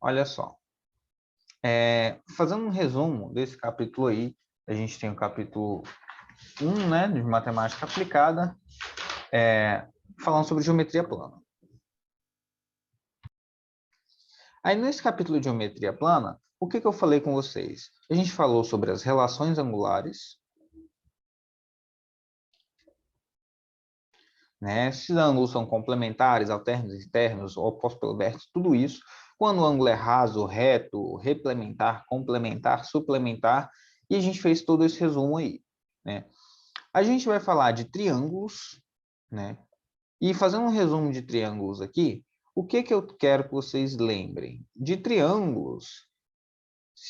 Olha só. Fazendo um resumo desse capítulo aí, a gente tem o capítulo 1, né, de matemática aplicada, falando sobre geometria plana. Aí, nesse capítulo de geometria plana, o que eu falei com vocês? A gente falou sobre as relações angulares, né? Se os ângulos são complementares, alternos, externos, opostos pelo vértice, tudo isso. Quando o ângulo é raso, reto, replementar, complementar, suplementar, e a gente fez todo esse resumo aí, né? A gente vai falar de triângulos, né? E fazendo um resumo de triângulos aqui, o que eu quero que vocês lembrem? De triângulos,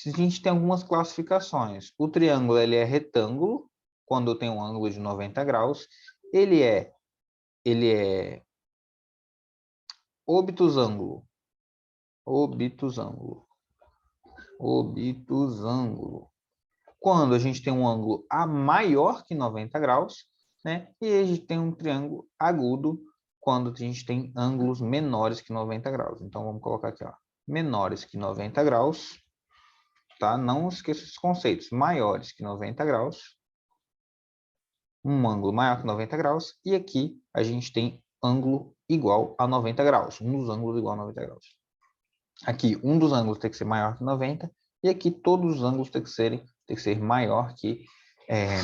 a gente tem algumas classificações. O triângulo ele é retângulo, quando tem um ângulo de 90 graus. Ele é obtusângulo. Obtusângulo. Quando a gente tem um ângulo a maior que 90 graus, né? E a gente tem um triângulo agudo quando a gente tem ângulos menores que 90 graus. Então, vamos colocar aqui, ó, menores que 90 graus, tá? Não esqueça os conceitos. Maiores que 90 graus, um ângulo maior que 90 graus, e aqui a gente tem ângulo igual a 90 graus, um dos ângulos igual a 90 graus. Aqui, um dos ângulos tem que ser maior que 90, e aqui todos os ângulos tem que ser maior que,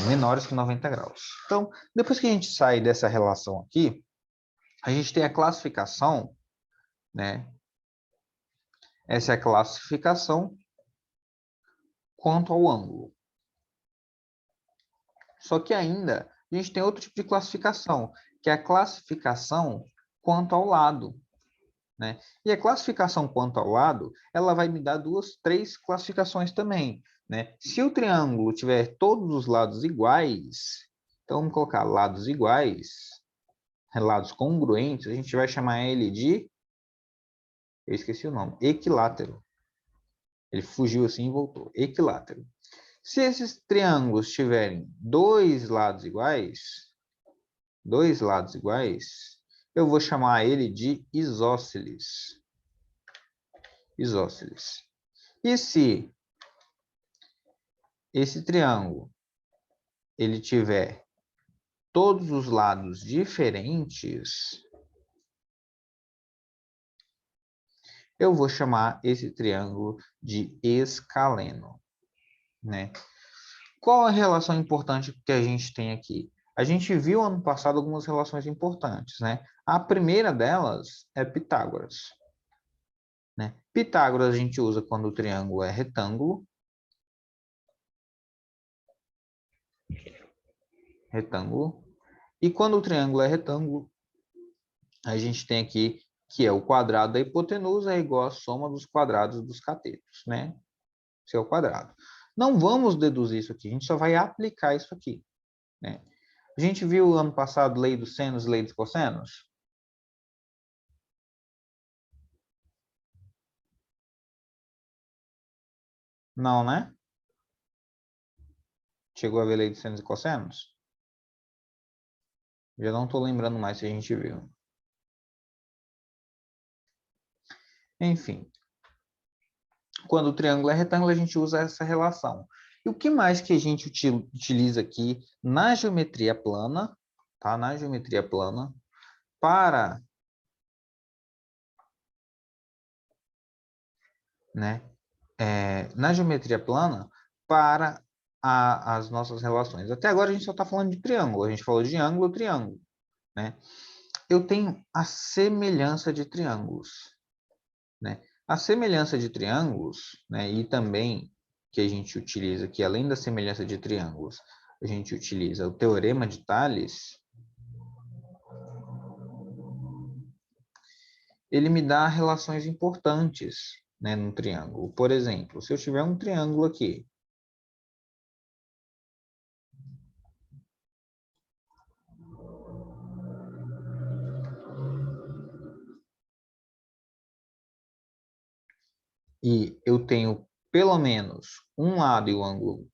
menores que 90 graus. Então, depois que a gente sai dessa relação aqui, a gente tem a classificação, né? Essa é a classificação quanto ao ângulo. Só que ainda a gente tem outro tipo de classificação, que é a classificação quanto ao lado, né? E a classificação quanto ao lado, ela vai me dar três classificações também, né? Se o triângulo tiver todos os lados iguais, então vamos colocar lados iguais, lados congruentes, a gente vai chamar ele de, eu esqueci o nome, equilátero. Ele fugiu assim e voltou, equilátero. Se esses triângulos tiverem dois lados iguais, eu vou chamar ele de isósceles. Isósceles. E se esse triângulo ele tiver todos os lados diferentes, eu vou chamar esse triângulo de escaleno, né? Qual a relação importante que a gente tem aqui? A gente viu ano passado algumas relações importantes, né? A primeira delas é Pitágoras, né? Pitágoras a gente usa quando o triângulo é retângulo. E quando o triângulo é retângulo, a gente tem aqui que é o quadrado da hipotenusa é igual à soma dos quadrados dos catetos, né? Esse é o quadrado. Não vamos deduzir isso aqui, a gente só vai aplicar isso aqui, né? A gente viu ano passado lei dos senos e lei dos cossenos? Não, né? Chegou a ver lei dos senos e cossenos? Já não estou lembrando mais se a gente viu. Enfim, quando o triângulo é retângulo, a gente usa essa relação. E o que mais que a gente utiliza aqui na geometria plana, tá? Na geometria plana, para, né? Na geometria plana, para as nossas relações. Até agora a gente só está falando de triângulo. A gente falou de ângulo, triângulo, né? Eu tenho a semelhança de triângulos, né? A semelhança de triângulos, né? E também que a gente utiliza, que além da semelhança de triângulos, a gente utiliza o teorema de Tales, ele me dá relações importantes, né, num triângulo. Por exemplo, se eu tiver um triângulo aqui, e eu tenho pelo menos um lado e o ângulo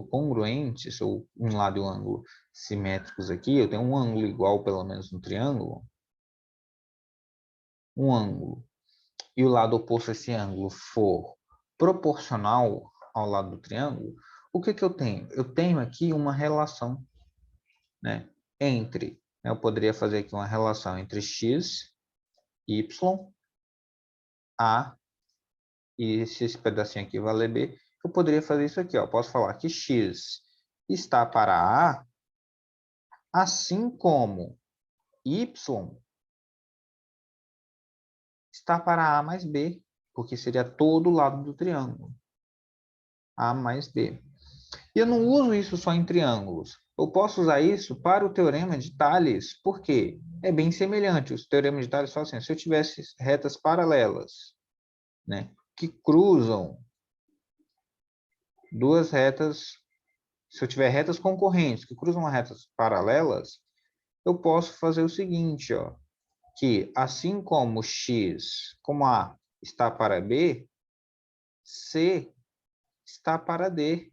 congruentes, ou um lado e o ângulo simétricos aqui, eu tenho um ângulo igual pelo menos no triângulo, um ângulo e o lado oposto a esse ângulo for proporcional ao lado do triângulo, o que que eu tenho? Eu tenho aqui uma relação, né, entre, eu poderia fazer aqui uma relação entre x, y, a, e se esse pedacinho aqui valer b, eu poderia fazer isso aqui, ó. Posso falar que x está para a, assim como y está para a mais b, porque seria todo o lado do triângulo. A mais b. E eu não uso isso só em triângulos. Eu posso usar isso para o teorema de Tales, porque é bem semelhante. O teorema de Tales fala assim, se eu tivesse retas paralelas, né, que cruzam duas retas, se eu tiver retas concorrentes que cruzam retas paralelas, eu posso fazer o seguinte, ó, que assim como x, como A está para B, C está para D.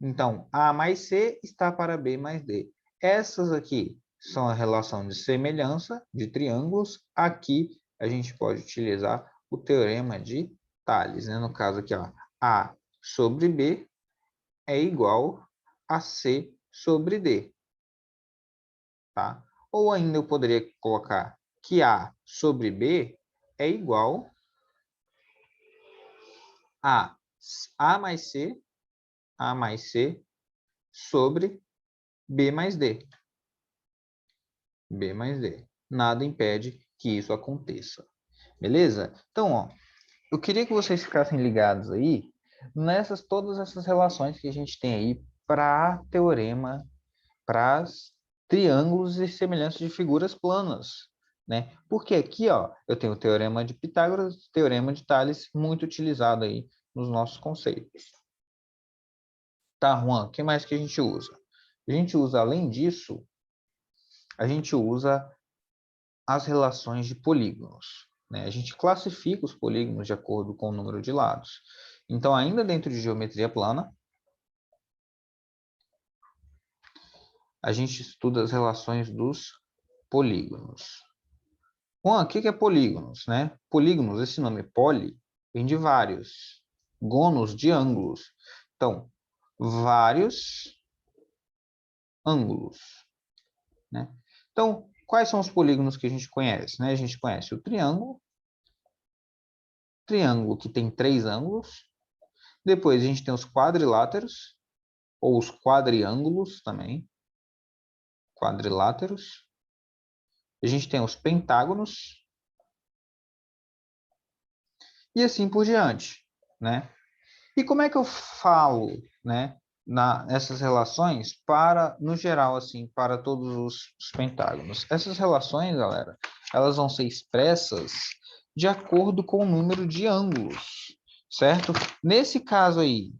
Então, A mais C está para B mais D. Essas aqui são a relação de semelhança de triângulos. Aqui a gente pode utilizar o teorema de Tales, né? No caso aqui, ó, A sobre B é igual a C sobre D. Tá? Ou ainda eu poderia colocar que A sobre B é igual a A mais C sobre B mais D. B mais D. Nada impede que isso aconteça. Beleza? Então, ó, eu queria que vocês ficassem ligados aí nessas todas essas relações que a gente tem aí para teorema, para triângulos e semelhanças de figuras planas, né? Porque aqui, ó, eu tenho o teorema de Pitágoras, o teorema de Tales, muito utilizado aí nos nossos conceitos. Tá, Juan, o que mais que a gente usa? A gente usa, além disso, a gente usa as relações de polígonos, né? A gente classifica os polígonos de acordo com o número de lados. Então, ainda dentro de geometria plana, a gente estuda as relações dos polígonos. Juan, o que é polígonos, né? Polígonos, esse nome poli, vem de vários. Gonos, de ângulos. Então, vários ângulos, né? Então, quais são os polígonos que a gente conhece, né? A gente conhece o triângulo que tem 3 ângulos. Depois a gente tem os quadriláteros, ou os quadriângulos também. Quadriláteros. A gente tem os pentágonos. E assim por diante, né? E como é que eu falo, né, nessas relações para, no geral, assim, para todos os pentágonos? Essas relações, galera, elas vão ser expressas de acordo com o número de ângulos, certo? Nesse caso aí,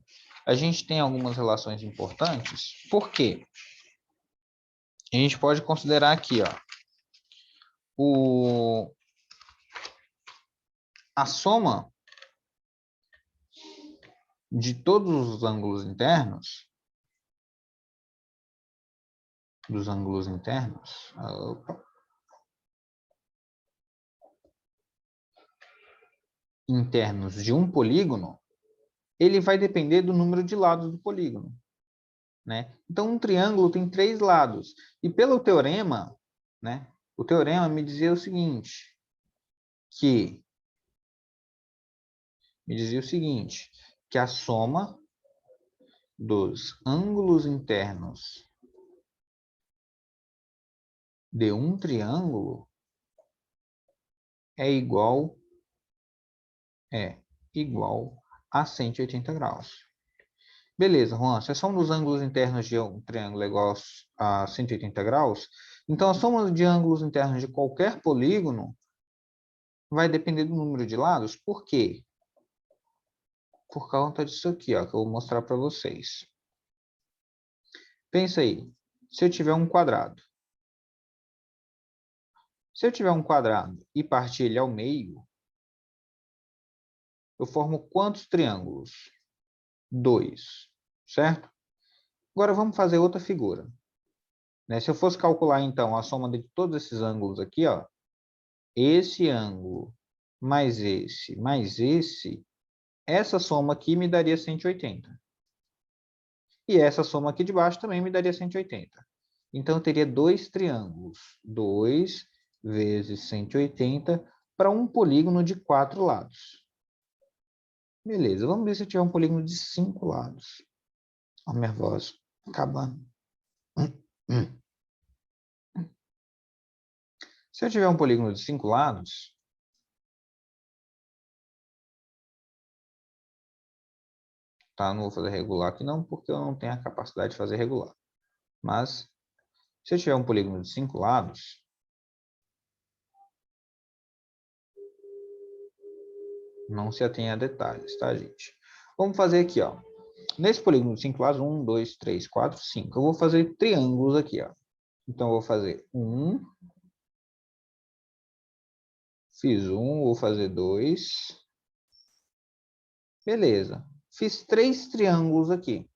a gente tem algumas relações importantes, porque a gente pode considerar aqui, ó, a soma de todos os ângulos internos, internos de um polígono, ele vai depender do número de lados do polígono, né? Então, um triângulo tem 3 lados. E pelo teorema, né? O teorema me dizia o seguinte, que a soma dos ângulos internos de um triângulo é igual a 180 graus. Beleza, Juan, se a soma dos ângulos internos de um triângulo é igual a 180 graus, então a soma de ângulos internos de qualquer polígono vai depender do número de lados. Por quê? Por conta disso aqui, ó, que eu vou mostrar para vocês. Pensa aí, se eu tiver um quadrado. Se eu tiver um quadrado e partir ele ao meio, eu formo quantos triângulos? 2, certo? Agora vamos fazer outra figura. Né? Se eu fosse calcular, então, a soma de todos esses ângulos aqui, ó, esse ângulo mais esse, essa soma aqui me daria 180. E essa soma aqui de baixo também me daria 180. Então, eu teria dois triângulos. 2 vezes 180 para um polígono de 4 lados. Beleza, vamos ver se eu tiver um polígono de 5 lados. Ó, minha voz acabando. Se eu tiver um polígono de 5 lados, tá? Não vou fazer regular aqui não, porque eu não tenho a capacidade de fazer regular. Mas, se eu tiver um polígono de 5 lados, não se atenha a detalhes, tá, gente? Vamos fazer aqui, ó. Nesse polígono de 5 lados, 1, 2, 3, 4, 5. Eu vou fazer triângulos aqui, ó. Então, eu vou fazer 1. Fiz 1, vou fazer 2. Beleza. Fiz 3 triângulos aqui.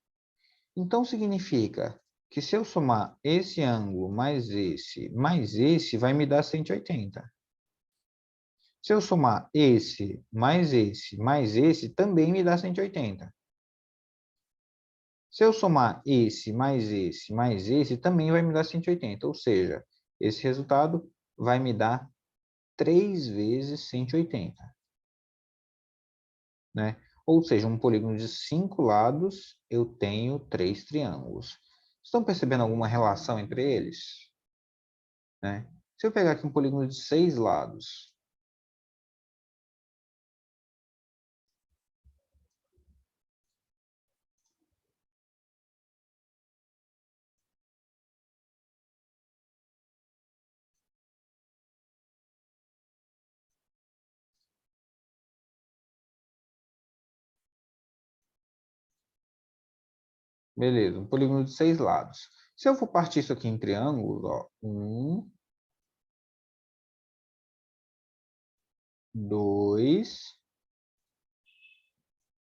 Então, significa que se eu somar esse ângulo mais esse, vai me dar 180. Se eu somar esse, mais esse, também me dá 180. Se eu somar esse, mais esse, também vai me dar 180. Ou seja, esse resultado vai me dar 3 vezes 180. Né? Ou seja, um polígono de 5 lados, eu tenho 3 triângulos. Estão percebendo alguma relação entre eles? Né? Se eu pegar aqui um polígono de 6 lados, beleza, um polígono de 6 lados. Se eu for partir isso aqui em triângulos, ó, 1, 2,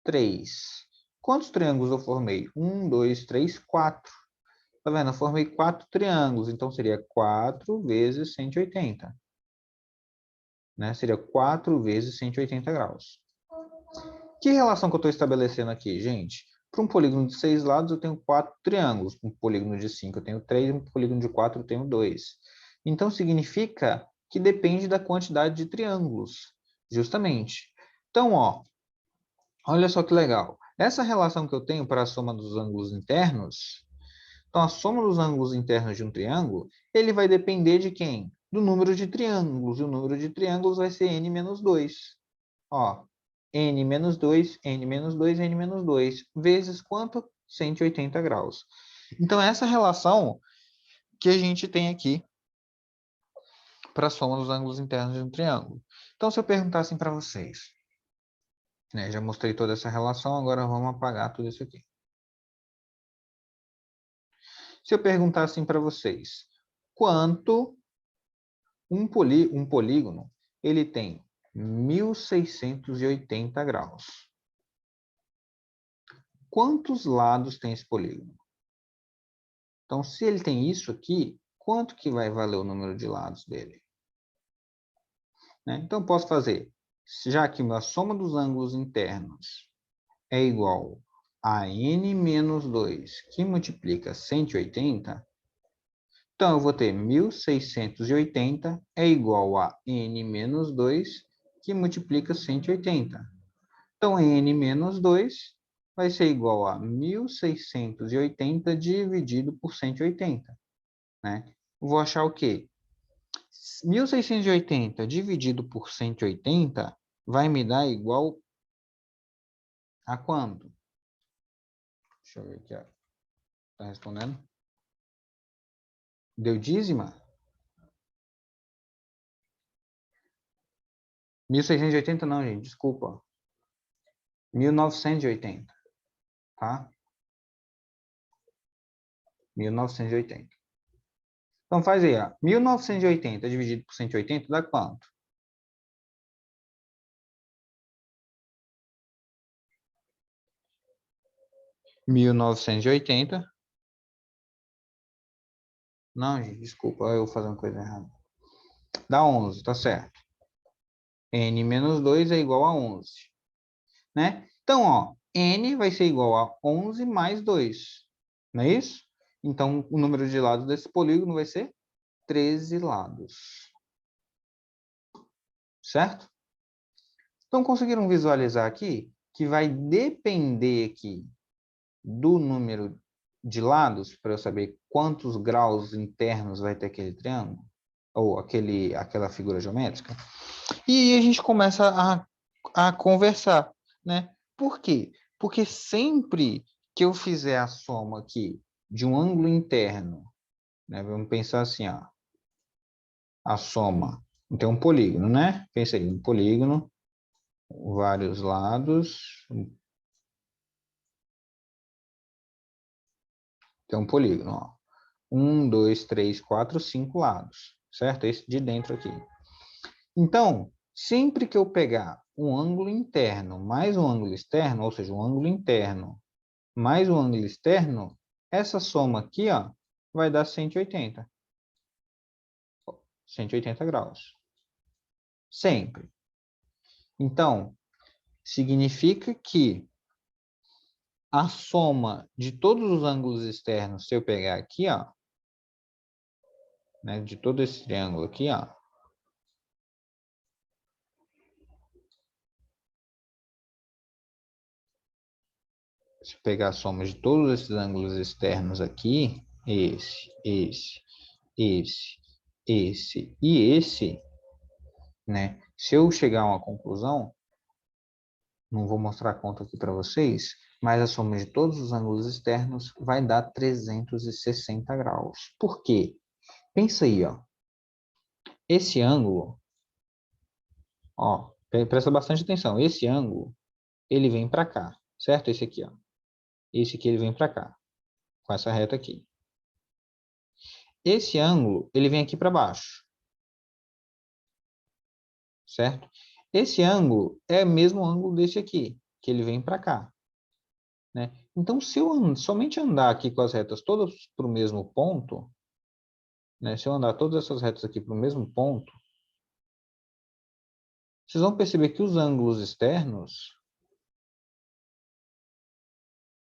3. Quantos triângulos eu formei? 1, 2, 3, 4. Tá vendo? Eu formei 4 triângulos, então seria 4 vezes 180. Né? Seria 4 vezes 180 graus. Que relação que eu estou estabelecendo aqui, gente? Para um polígono de 6 lados, eu tenho 4 triângulos. Para um polígono de 5, eu tenho 3. Para um polígono de 4, eu tenho 2. Então, significa que depende da quantidade de triângulos, justamente. Então, ó, olha só que legal. Essa relação que eu tenho para a soma dos ângulos internos, então, a soma dos ângulos internos de um triângulo, ele vai depender de quem? Do número de triângulos. E o número de triângulos vai ser n menos 2. Ó, n menos 2, n menos 2, n menos 2, vezes quanto? 180 graus. Então, essa relação que a gente tem aqui para a soma dos ângulos internos de um triângulo. Então, se eu perguntar assim para vocês, né, já mostrei toda essa relação, agora vamos apagar tudo isso aqui. Se eu perguntar assim para vocês, quanto um polígono ele tem 1680 graus? Quantos lados tem esse polígono? Então, se ele tem isso aqui, quanto que vai valer o número de lados dele? Né? Então, eu posso fazer, já que a soma dos ângulos internos é igual a n menos 2, que multiplica 180, então eu vou ter 1680 é igual a n menos 2, que multiplica 180. Então, n menos 2 vai ser igual a 1680 dividido por 180. Né? Vou achar o quê? 1680 dividido por 180 vai me dar igual a quanto? Deixa eu ver aqui. Está respondendo? Deu dízima? 1680 não, gente. Desculpa. 1980. Tá? 1980. Então, faz aí, ó. 1980 dividido por 180 dá quanto? 1980. Não, gente, desculpa, eu vou fazer uma coisa errada. Dá 11, tá certo. N menos 2 é igual a 11. Né? Então, ó, N vai ser igual a 11 mais 2. Não é isso? Então, o número de lados desse polígono vai ser 13 lados. Certo? Então, conseguiram visualizar aqui que vai depender aqui do número de lados, para eu saber quantos graus internos vai ter aquele triângulo, ou aquela figura geométrica. E aí a gente começa a conversar, né? Por quê? Porque sempre que eu fizer a soma aqui de um ângulo interno, né? Vamos pensar assim, ó, a soma. Tem um polígono, né? Pensa aí, um polígono, vários lados, tem um polígono, ó. 1, 2, 3, 4, 5 lados, certo? Esse de dentro aqui. Então, sempre que eu pegar um ângulo interno mais um ângulo externo, ou seja, um ângulo interno mais um ângulo externo, essa soma aqui, ó, vai dar 180. 180 graus. Sempre. Então, significa que a soma de todos os ângulos externos, se eu pegar aqui, ó, né, de todo esse triângulo aqui, ó, se eu pegar a soma de todos esses ângulos externos aqui, esse e esse, né? Se eu chegar a uma conclusão, não vou mostrar a conta aqui para vocês, mas a soma de todos os ângulos externos vai dar 360 graus. Por quê? Pensa aí, ó. Esse ângulo, ó, presta bastante atenção. Esse ângulo, ele vem para cá, certo? Esse aqui, ó. Esse aqui ele vem para cá, com essa reta aqui. Esse ângulo, ele vem aqui para baixo, certo? Esse ângulo é o mesmo ângulo desse aqui, que ele vem para cá, né? Então, se eu somente andar aqui com as retas todas para o mesmo ponto, né? Se eu andar todas essas retas aqui para o mesmo ponto, vocês vão perceber que os ângulos externos,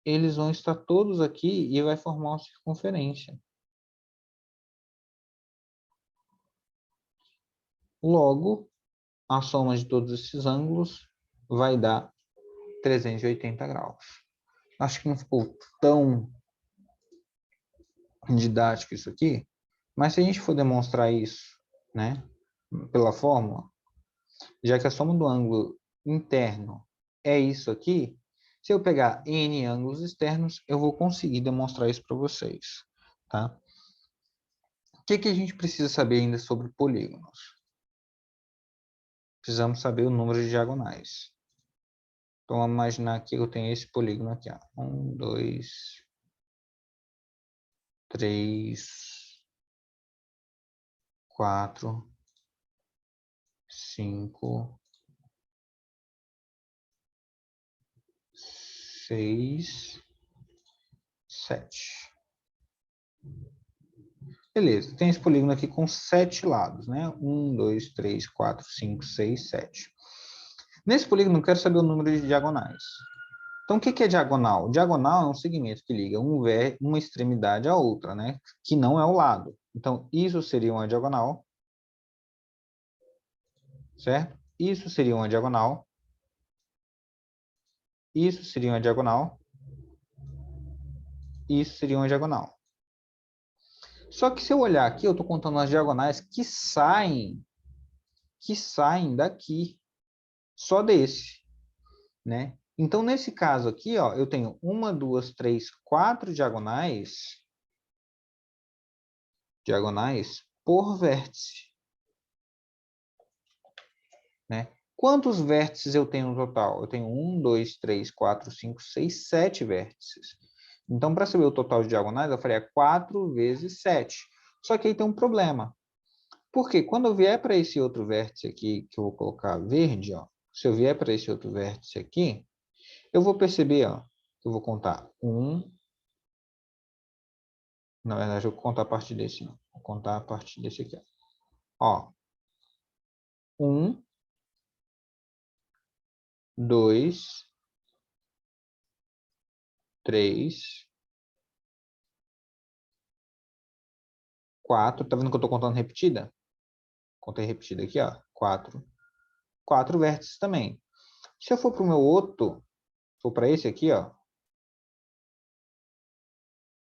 eles vão estar todos aqui e vai formar uma circunferência. Logo, a soma de todos esses ângulos vai dar 380 graus. Acho que não ficou tão didático isso aqui, mas se a gente for demonstrar isso, né, pela fórmula, já que a soma do ângulo interno é isso aqui, se eu pegar n ângulos externos, eu vou conseguir demonstrar isso para vocês, tá? O que a gente precisa saber ainda sobre polígonos? Precisamos saber o número de diagonais. Então, vamos imaginar que eu tenho esse polígono aqui, ó. 1, 2, 3, 4, 5, 6, 7. Beleza, tem esse polígono aqui com 7 lados, né? 1, 2, 3, 4, 5, 6, 7. Nesse polígono, eu quero saber o número de diagonais. Então, o que é diagonal? Diagonal é um segmento que liga uma extremidade à outra, né? Que não é o lado. Então, isso seria uma diagonal, certo? Isso seria uma diagonal. Isso seria uma diagonal. Isso seria uma diagonal. Só que se eu olhar aqui, eu estou contando as diagonais que saem daqui, só desse, né? Então, nesse caso aqui, ó, eu tenho 1, 2, 3, 4 diagonais por vértice, né? Quantos vértices eu tenho no total? Eu tenho 1, 2, 3, 4, 5, 6, 7 vértices. Então, para saber o total de diagonais, eu faria 4 vezes 7. Só que aí tem um problema. Porque quando eu vier para esse outro vértice aqui, que eu vou colocar verde, ó, se eu vier para esse outro vértice aqui, eu vou perceber, ó, que eu vou contar 1. Na verdade, eu vou contar a partir desse, não. Vou contar a partir desse aqui, ó. 1, 2, 3, 4. Tá vendo que eu estou contando repetida? Contei repetida aqui, ó. 4. 4 vértices também. Se eu for para o meu outro, for para esse aqui, ó.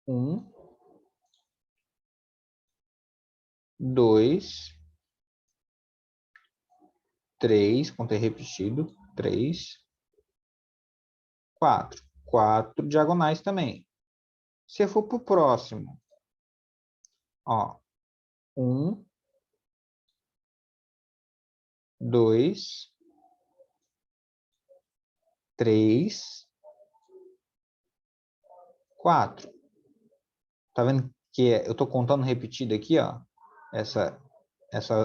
1, 2, 3. Contei repetido. 3, 4. 4 diagonais também. Se eu for para o próximo, ó. 1, 2, 3, 4. Tá vendo que eu tô contando repetido aqui, ó. Essa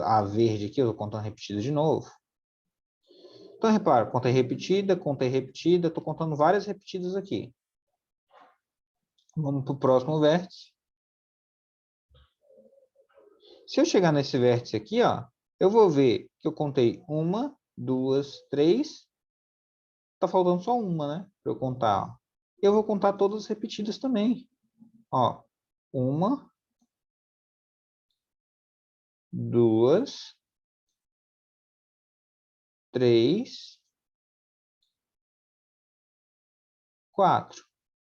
A verde aqui, eu tô contando repetido de novo. Então, repara, contei repetida, tô contando várias repetidas aqui. Vamos pro próximo vértice. Se eu chegar nesse vértice aqui, ó, eu vou ver que eu contei 1, 2, 3. Tá faltando só uma, né? Para eu contar, ó. Eu vou contar todas as repetidas também. Ó, 1, 2, 3, 4.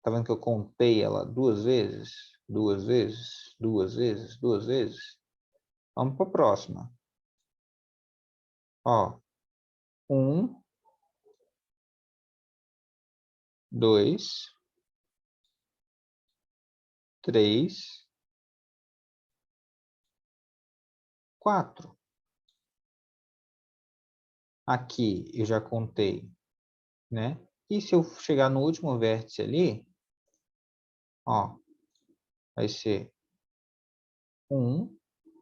Tá vendo que eu contei ela 2 vezes? 2 vezes, 2 vezes, 2 vezes. Vamos para a próxima. Ó, 1, 2, 3, 4. Aqui eu já contei, né? E se eu chegar no último vértice ali, ó, vai ser 1,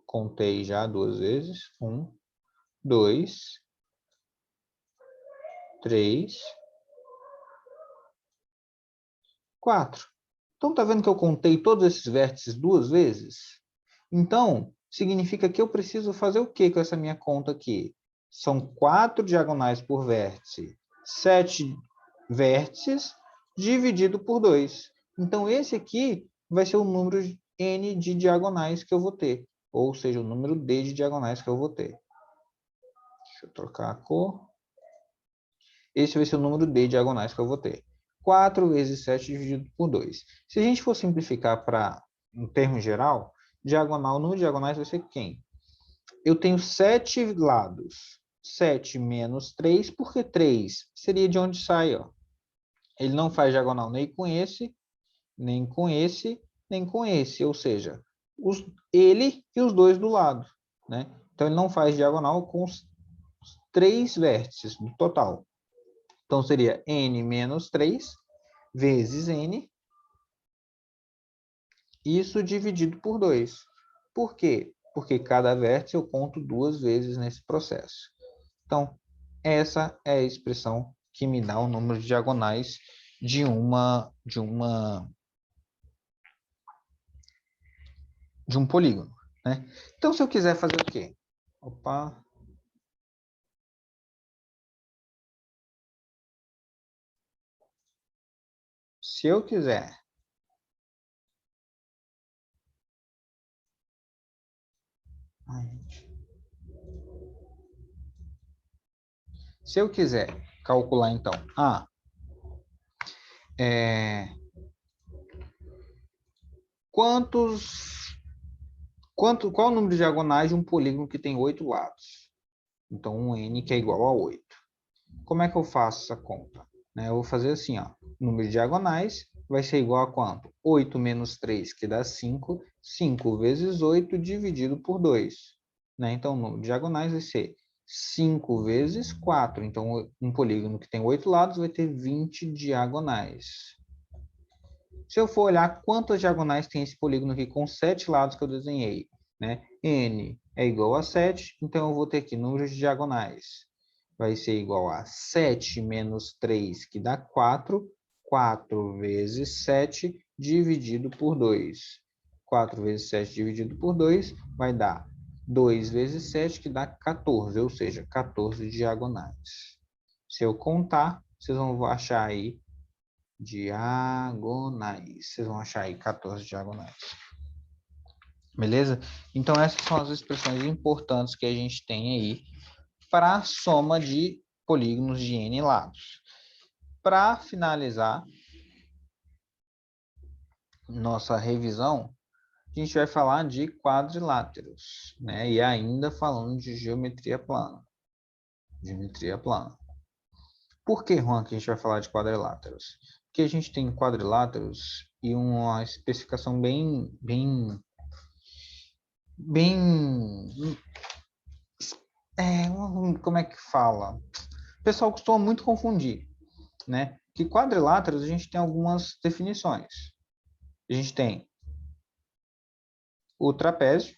contei já 2 vezes, 1, 2, 3, 4. Então, tá vendo que eu contei todos esses vértices 2 vezes? Então, significa que eu preciso fazer o que com essa minha conta aqui? São 4 diagonais por vértice, 7 vértices dividido por 2. Então, esse aqui vai ser o número n de diagonais que eu vou ter. Ou seja, o número d de diagonais que eu vou ter. Deixa eu trocar a cor. Esse vai ser o número d de diagonais que eu vou ter. 4 vezes 7 dividido por 2. Se a gente for simplificar para um termo geral, diagonal, o número de diagonais vai ser quem? Eu tenho 7 lados. 7 menos 3, porque 3 seria de onde sai, ó. Ele não faz diagonal nem com esse, nem com esse, nem com esse. Ou seja, ele e os dois do lado, né? Então, ele não faz diagonal com os 3 vértices do total. Então, seria n menos 3 vezes n, isso dividido por 2. Por quê? Porque cada vértice eu conto 2 vezes nesse processo. Então, essa é a expressão que me dá o número de diagonais de um polígono, né? Então, se eu quiser fazer o quê? Opa. Se eu quiser se eu quiser calcular, então, qual o número de diagonais de um polígono que tem 8 lados? Então, um n que é igual a 8. Como é que eu faço essa conta? Eu vou fazer assim, ó. O número de diagonais vai ser igual a quanto? 8 menos 3, que dá 5. 5 vezes 8 dividido por 2. Então, o número de diagonais vai ser 5 vezes 4. Então, um polígono que tem 8 lados vai ter 20 diagonais. Se eu for olhar quantas diagonais tem esse polígono aqui com 7 lados que eu desenhei, n é igual a 7, então eu vou ter aqui números de diagonais. Vai ser igual a 7 menos 3, que dá 4. 4 vezes 7 dividido por 2. 4 vezes 7 dividido por 2 vai dar 2 vezes 7, que dá 14, ou seja, 14 diagonais. Se eu contar, vocês vão achar aí diagonais. Vocês vão achar aí 14 diagonais. Beleza? Então, essas são as expressões importantes que a gente tem aí para a soma de polígonos de n lados. Para finalizar nossa revisão, a gente vai falar de quadriláteros, né? E ainda falando de geometria plana. Geometria plana. Por que, Juan, que a gente vai falar de quadriláteros? Porque a gente tem quadriláteros e uma especificação bem como é que fala? O pessoal costuma muito confundir, né? Que quadriláteros a gente tem algumas definições. A gente tem o trapézio,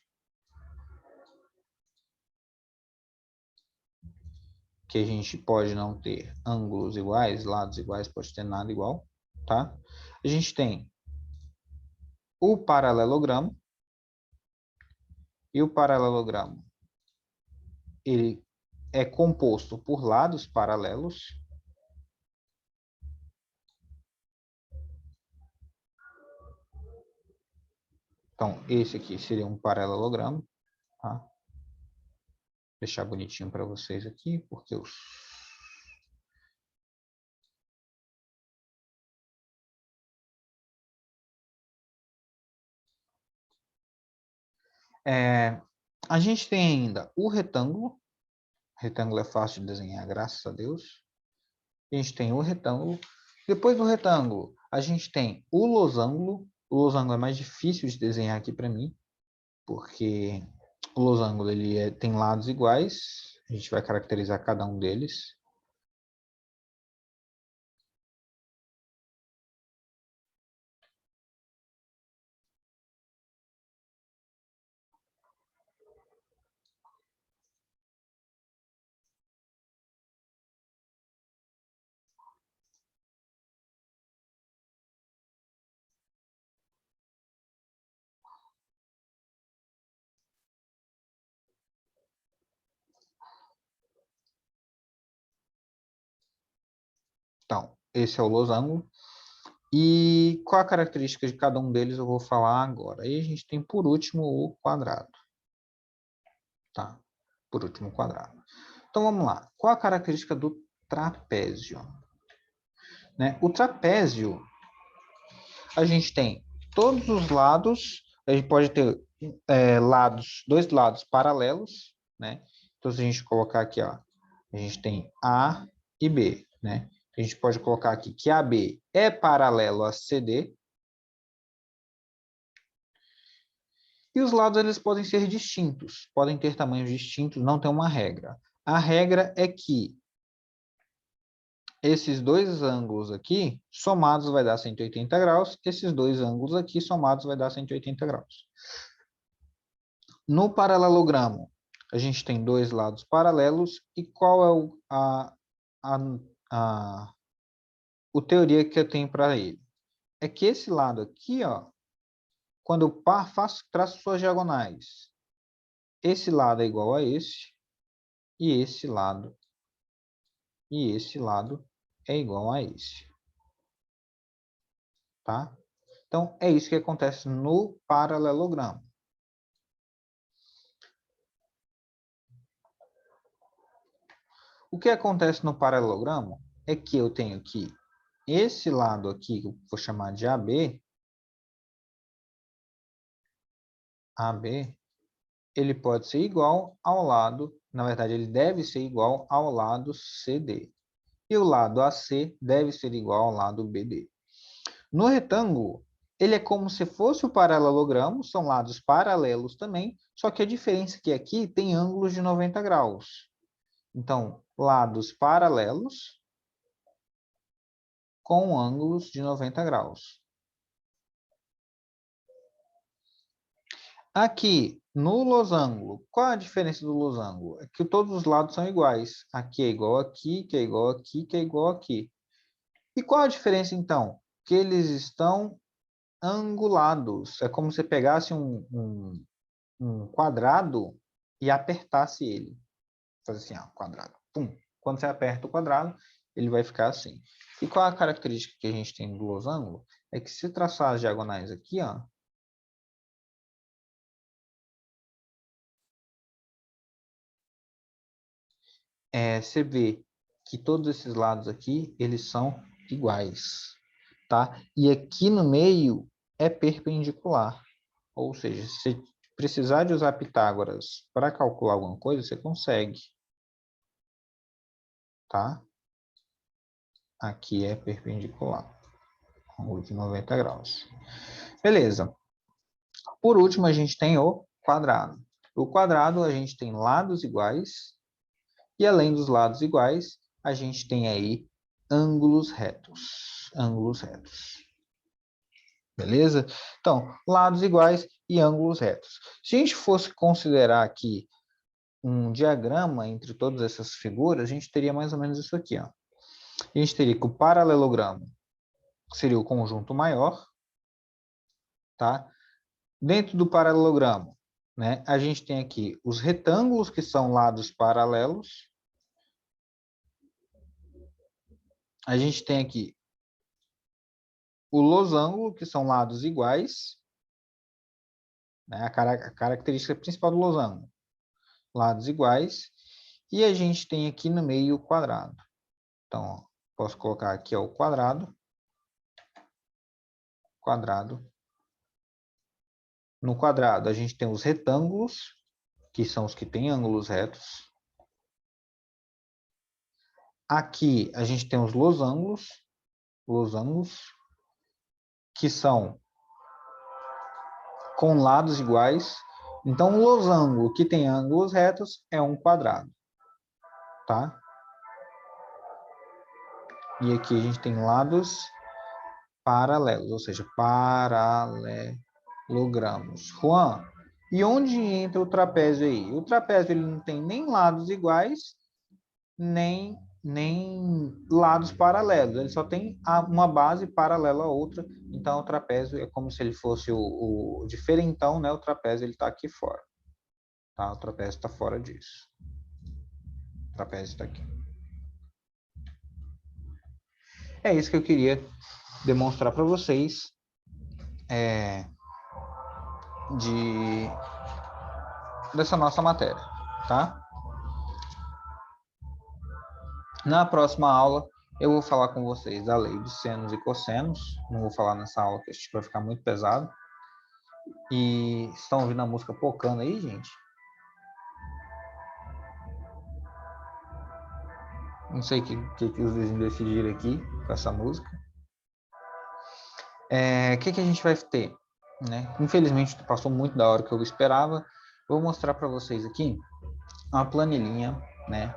que a gente pode não ter ângulos iguais, lados iguais, pode ter nada igual, tá? A gente tem o paralelogramo, e o paralelogramo, ele é composto por lados paralelos. Então, esse aqui seria um paralelogramo, tá? Vou deixar bonitinho para vocês aqui, porque os a gente tem ainda o retângulo. O retângulo é fácil de desenhar, graças a Deus. A gente tem o retângulo. Depois do retângulo, a gente tem o losango. O losango é mais difícil de desenhar aqui para mim, porque o losango tem lados iguais. A gente vai caracterizar cada um deles. Então, esse é o losango. E qual a característica de cada um deles eu vou falar agora. Aí a gente tem, por último, o quadrado. Tá? Por último, o quadrado. Então, vamos lá. Qual a característica do trapézio? Né? O trapézio, a gente tem todos os lados, a gente pode ter dois lados paralelos, né? Então, se a gente colocar aqui, ó, a gente tem A e B, né? A gente pode colocar aqui que AB é paralelo a CD. E os lados eles podem ser distintos, podem ter tamanhos distintos, não tem uma regra. A regra é que esses dois ângulos aqui, somados vai dar 180 graus, esses dois ângulos aqui, somados vai dar 180 graus. No paralelogramo, a gente tem dois lados paralelos, e qual é a teoria que eu tenho para ele? É que esse lado aqui, ó, quando eu traço suas diagonais, esse lado é igual a esse, e esse lado é igual a esse. Tá? Então, é isso que acontece no paralelogramo. O que acontece no paralelogramo é que eu tenho aqui esse lado aqui, que eu vou chamar de AB, ele pode ser igual ao lado, na verdade, ele deve ser igual ao lado CD. E o lado AC deve ser igual ao lado BD. No retângulo, ele é como se fosse o paralelogramo, são lados paralelos também, só que a diferença é que aqui tem ângulos de 90 graus. Então, lados paralelos com ângulos de 90 graus. Aqui, no losango, qual a diferença do losango? É que todos os lados são iguais. Aqui é igual aqui, que é igual aqui, que é igual aqui. E qual a diferença, então? Que eles estão angulados. É como se você pegasse um quadrado e apertasse ele. Faz assim, ó, quadrado. Pum. quando você aperta o quadrado, ele vai ficar assim. E qual a característica que a gente tem do losango? É que se traçar as diagonais aqui, ó, você vê que todos esses lados aqui, eles são iguais, tá? E aqui no meio é perpendicular. Ou seja, se precisar de usar Pitágoras para calcular alguma coisa, você consegue, tá? Aqui é perpendicular, ângulo de 90 graus. Beleza. Por último, a gente tem o quadrado. O quadrado, a gente tem lados iguais, e além dos lados iguais, a gente tem aí ângulos retos. Ângulos retos. Beleza? Então, lados iguais e ângulos retos. Se a gente fosse considerar aqui um diagrama entre todas essas figuras, a gente teria mais ou menos isso aqui, ó. A gente teria que o paralelogramo seria o conjunto maior, tá? Dentro do paralelogramo, né, a gente tem aqui os retângulos, que são lados paralelos. A gente tem aqui o losango, que são lados iguais, né, a característica principal do losango, lados iguais. E a gente tem aqui no meio o quadrado. Então, ó, posso colocar aqui ó, o quadrado. Quadrado. No quadrado, a gente tem os retângulos, que são os que têm ângulos retos. Aqui, a gente tem os losangos, que são com lados iguais. Então, um losango que tem ângulos retos é um quadrado, tá? E aqui a gente tem lados paralelos, ou seja, paralelogramos. Juan, e onde entra o trapézio aí? O trapézio ele não tem nem lados iguais, nem lados paralelos. Ele só tem uma base paralela a outra. Então, o trapézio é como se ele fosse o diferentão, né? O trapézio ele está aqui fora. Tá? O trapézio está fora disso. O trapézio está aqui. É isso que eu queria demonstrar para vocês dessa nossa matéria, tá? Na próxima aula, eu vou falar com vocês da lei dos senos e cossenos. Não vou falar nessa aula, que vai ficar muito pesado. E estão ouvindo a música Pocando aí, gente? Não sei o que os vizinhos decidiram aqui com essa música. O que a gente vai ter? Né? Infelizmente, passou muito da hora que eu esperava. Vou mostrar para vocês aqui uma planilhinha, né?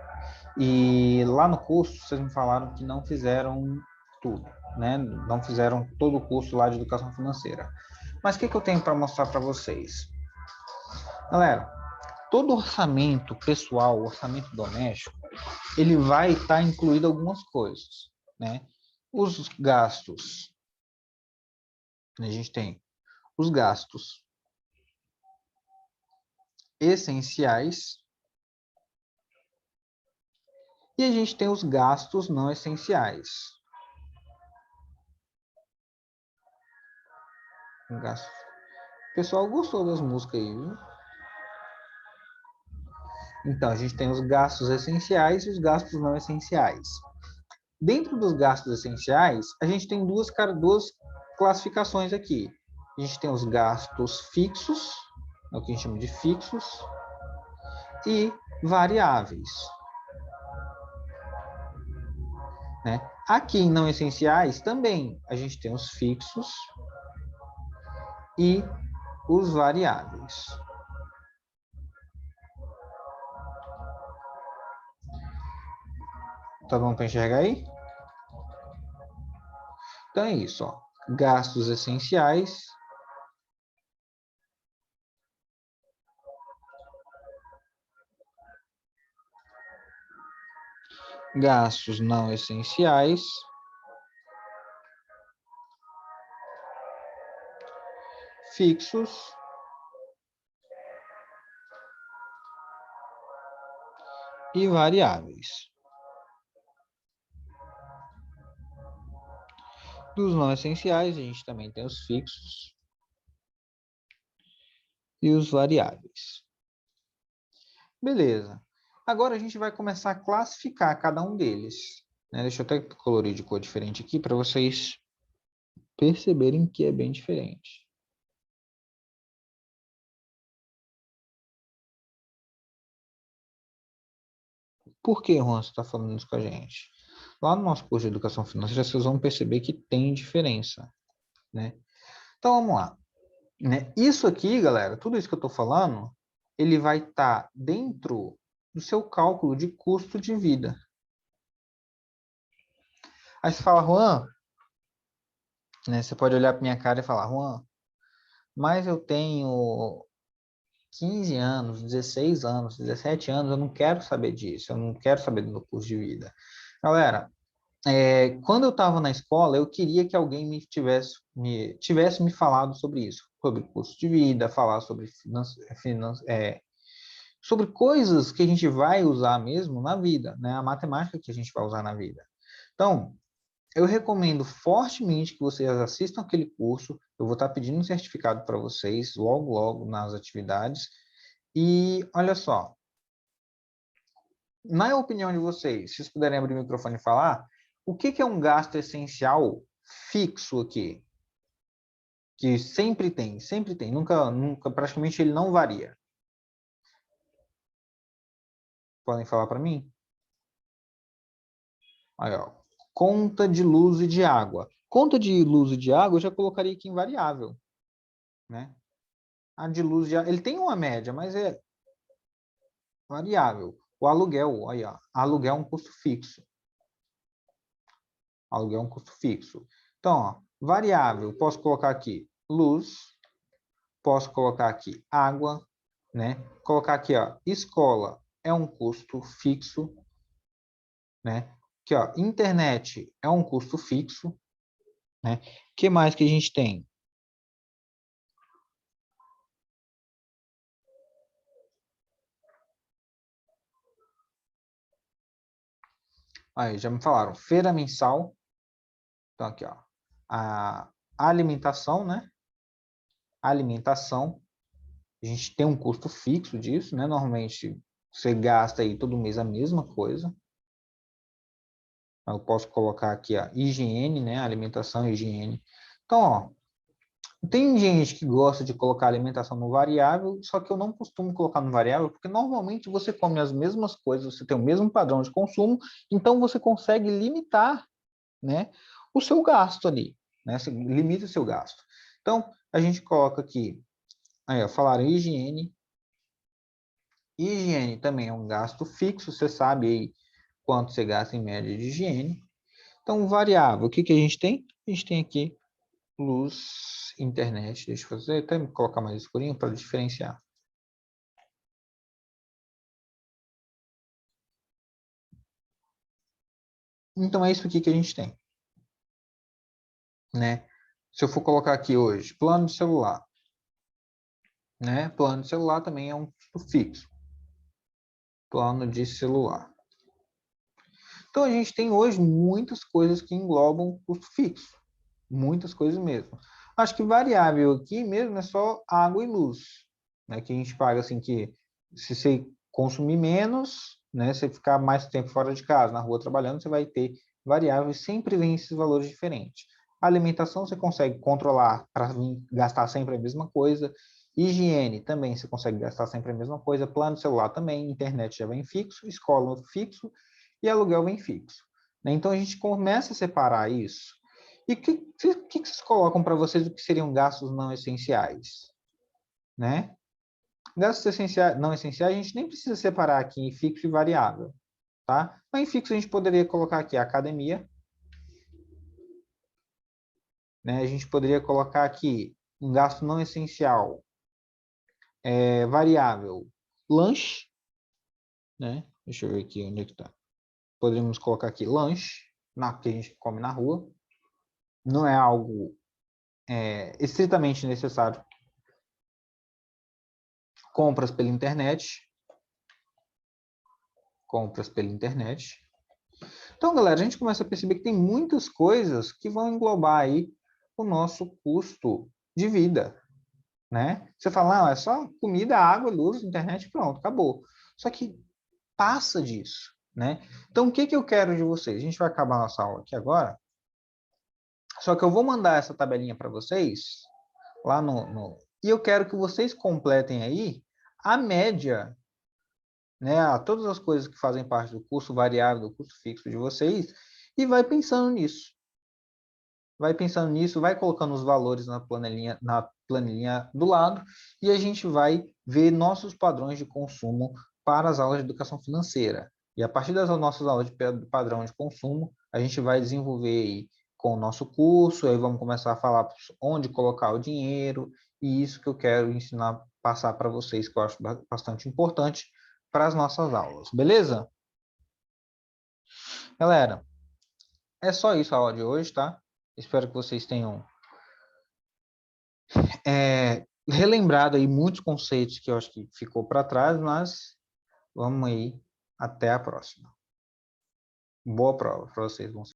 E lá no curso, vocês me falaram que não fizeram tudo, né? Não fizeram todo o curso lá de educação financeira. Mas o que eu tenho para mostrar para vocês? Galera, todo orçamento pessoal, orçamento doméstico, ele vai estar incluído algumas coisas, né? Os gastos, a gente tem os gastos essenciais e a gente tem os gastos não essenciais. O pessoal gostou das músicas aí, viu? Então, a gente tem os gastos essenciais e os gastos não essenciais. Dentro dos gastos essenciais, a gente tem duas classificações aqui. A gente tem os gastos fixos, é o que a gente chama de fixos, e variáveis. Né? Aqui em não essenciais, também a gente tem os fixos e os variáveis. Tá bom para enxergar aí? Então é isso, ó. Gastos essenciais, gastos não essenciais, fixos e variáveis. Dos não essenciais, a gente também tem os fixos e os variáveis. Beleza. Agora a gente vai começar a classificar cada um deles, né? Deixa eu até colorir de cor diferente aqui para vocês perceberem que é bem diferente. Por que, Juan, você está falando isso com a gente? Lá no nosso curso de Educação Financeira, vocês vão perceber que tem diferença, né? Então, vamos lá. Né? Isso aqui, galera, tudo isso que eu estou falando, ele vai estar dentro do seu cálculo de custo de vida. Aí você fala, Juan, né? Você pode olhar para minha cara e falar, Juan, mas eu tenho 15 anos, 16 anos, 17 anos, eu não quero saber disso, eu não quero saber do meu custo de vida. Galera, quando eu estava na escola, eu queria que alguém tivesse me falado sobre isso, sobre custo de vida, falar sobre sobre coisas que a gente vai usar mesmo na vida, né? A matemática que a gente vai usar na vida. Então, eu recomendo fortemente que vocês assistam aquele curso. Eu vou estar pedindo um certificado para vocês logo, logo nas atividades. E olha só, na opinião de vocês, se vocês puderem abrir o microfone e falar, o que é um gasto essencial fixo aqui? Que sempre tem, nunca, praticamente ele não varia. Podem falar para mim? Aí, ó, conta de luz e de água. Conta de luz e de água eu já colocaria aqui em variável, né? A de luz e de água, ele tem uma média, mas é variável. O aluguel, aí, ó, aluguel é um custo fixo. Aluguel é um custo fixo. Então, ó, variável, posso colocar aqui luz, posso colocar aqui água, né? Colocar aqui, ó, escola é um custo fixo, né? Aqui, ó, internet é um custo fixo, né? O que mais que a gente tem? Aí, já me falaram, feira mensal. Então, aqui, ó, a alimentação, né? Alimentação. A gente tem um custo fixo disso, né? Normalmente, você gasta aí todo mês a mesma coisa. Eu posso colocar aqui a higiene, né? Alimentação e higiene. Então, ó, tem gente que gosta de colocar alimentação no variável, só que eu não costumo colocar no variável, porque normalmente você come as mesmas coisas, você tem o mesmo padrão de consumo, então você consegue limitar, né, o seu gasto ali, né? Você limita o seu gasto. Então, a gente coloca aqui, aí, ó, falaram higiene. Higiene também é um gasto fixo, você sabe aí quanto você gasta em média de higiene. Então, variável, o que que a gente tem? A gente tem aqui luz, internet. Deixa eu fazer, até colocar mais escurinho para diferenciar. Então, é isso aqui que a gente tem, né? Se eu for colocar aqui hoje, plano de celular, né? Plano de celular também é um custo fixo. Plano de celular. Então, a gente tem hoje muitas coisas que englobam custo fixo. Muitas coisas mesmo. Acho que variável aqui mesmo é só água e luz, né? Que a gente paga assim que se você consumir menos, né? Você ficar mais tempo fora de casa, na rua trabalhando, você vai ter variável e sempre vem esses valores diferentes. A alimentação você consegue controlar para gastar sempre a mesma coisa. Higiene também você consegue gastar sempre a mesma coisa. Plano de celular também, internet já vem fixo, escola fixo e aluguel vem fixo. Né? Então a gente começa a separar isso. E o que vocês colocam para vocês o que seriam gastos não essenciais? Né? Gastos essenciais, não essenciais, a gente nem precisa separar aqui em fixo e variável. Tá? Mas em fixo a gente poderia colocar aqui a academia. Né? A gente poderia colocar aqui um gasto não essencial, variável, lanche. Né? Deixa eu ver aqui onde é que está. Poderíamos colocar aqui lanche, que a gente come na rua. Não é algo estritamente necessário. Compras pela internet. Compras pela internet. Então, galera, a gente começa a perceber que tem muitas coisas que vão englobar aí o nosso custo de vida, né? Você fala, não, é só comida, água, luz, internet, pronto, acabou. Só que passa disso, né? Então, o que que eu quero de vocês? A gente vai acabar a nossa aula aqui agora, só que eu vou mandar essa tabelinha para vocês lá e eu quero que vocês completem aí a média, né, a todas as coisas que fazem parte do custo variável, do custo fixo de vocês, e vai pensando nisso. Vai pensando nisso, vai colocando os valores na planilhinha do lado, e a gente vai ver nossos padrões de consumo para as aulas de educação financeira. E a partir das nossas aulas de padrão de consumo, a gente vai desenvolver aí com o nosso curso, aí vamos começar a falar onde colocar o dinheiro, e isso que eu quero ensinar, passar para vocês, que eu acho bastante importante para as nossas aulas, beleza? Galera, é só isso a aula de hoje, tá? Espero que vocês tenham relembrado aí muitos conceitos que eu acho que ficou para trás, mas vamos aí, até a próxima. Boa prova para vocês.